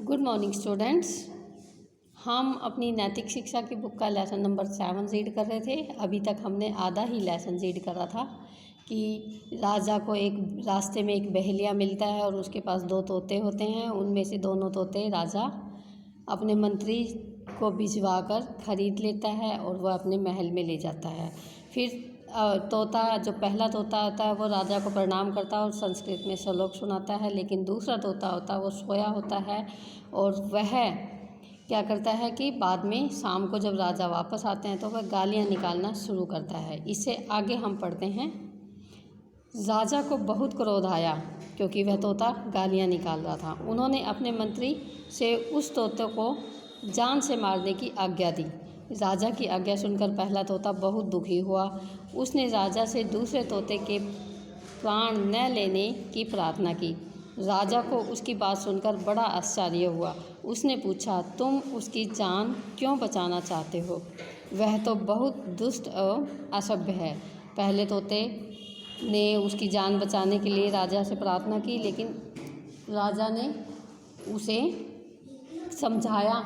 Good morning students. हम अपनी नैतिक शिक्षा की बुक का लेसन नंबर 7 रीड कर रहे थे। अभी तक हमने आधा ही लेसन रीड करा था कि राजा को एक रास्ते में एक बहेलिया मिलता है और उसके पास 2 तोते होते हैं। उनमें से दोनों तोते राजा अपने मंत्री को भिजवा कर खरीद लेता है और वह अपने महल में ले जाता है। फिर तोता जो पहला तोता होता है वो राजा को प्रणाम करता है और संस्कृत में श्लोक सुनाता है, लेकिन दूसरा तोता होता है वो सोया होता है और वह क्या करता है कि बाद में शाम को जब राजा वापस आते हैं तो वह गालियाँ निकालना शुरू करता है। इससे आगे हम पढ़ते हैं। राजा को बहुत क्रोध आया क्योंकि वह तोता गालियाँ निकाल रहा था। उन्होंने अपने मंत्री से उस तोते को जान से मारने की आज्ञा दी। राजा की आज्ञा सुनकर पहला तोता बहुत दुखी हुआ। उसने राजा से दूसरे तोते के प्राण न लेने की प्रार्थना की। राजा को उसकी बात सुनकर बड़ा आश्चर्य हुआ। उसने पूछा, तुम उसकी जान क्यों बचाना चाहते हो? वह तो बहुत दुष्ट और असभ्य है। पहले तोते ने उसकी जान बचाने के लिए राजा से प्रार्थना की, लेकिन राजा ने उसे समझाया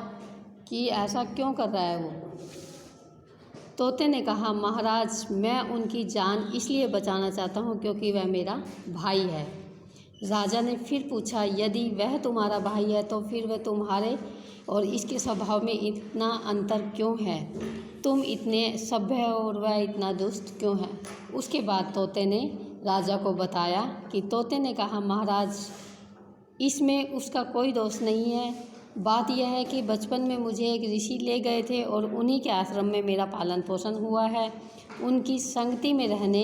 कि ऐसा क्यों कर रहा है वो। तोते ने कहा, महाराज, मैं उनकी जान इसलिए बचाना चाहता हूँ क्योंकि वह मेरा भाई है। राजा ने फिर पूछा, यदि वह तुम्हारा भाई है तो फिर वह तुम्हारे और इसके स्वभाव में इतना अंतर क्यों है? तुम इतने सभ्य हो और वह इतना दुष्ट क्यों है? उसके बाद तोते ने राजा को बताया कि तोते ने कहा, महाराज, इसमें उसका कोई दोष नहीं है। बात यह है कि बचपन में मुझे एक ऋषि ले गए थे और उन्हीं के आश्रम में मेरा पालन पोषण हुआ है। उनकी संगति में रहने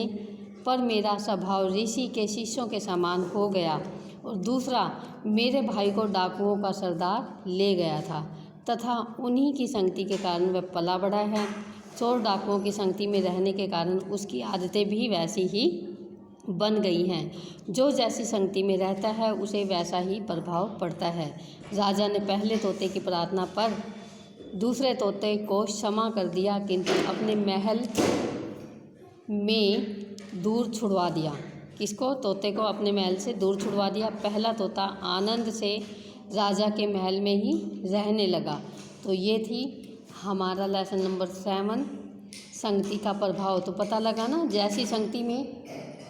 पर मेरा स्वभाव ऋषि के शिष्यों के समान हो गया। और दूसरा, मेरे भाई को डाकुओं का सरदार ले गया था तथा उन्हीं की संगति के कारण वह पला बड़ा है। चोर डाकुओं की संगति में रहने के कारण उसकी आदतें भी वैसी ही बन गई हैं। जो जैसी संगति में रहता है उसे वैसा ही प्रभाव पड़ता है। राजा ने पहले तोते की प्रार्थना पर दूसरे तोते को क्षमा कर दिया, किंतु अपने महल में दूर छुड़वा दिया। किसको? तोते को अपने महल से दूर छुड़वा दिया। पहला तोता आनंद से राजा के महल में ही रहने लगा। तो ये थी हमारा लेसन नंबर 7, संगति का प्रभाव। तो पता लगा ना, जैसी संगति में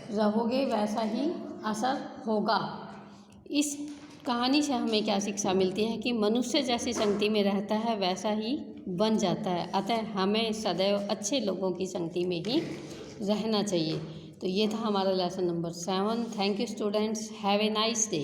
रहोगे वैसा ही असर होगा। इस कहानी से हमें क्या शिक्षा मिलती है कि मनुष्य जैसी संगति में रहता है वैसा ही बन जाता है। अतः हमें सदैव अच्छे लोगों की संगति में ही रहना चाहिए। तो ये था हमारा lesson number 7। Thank you students. Have a nice day.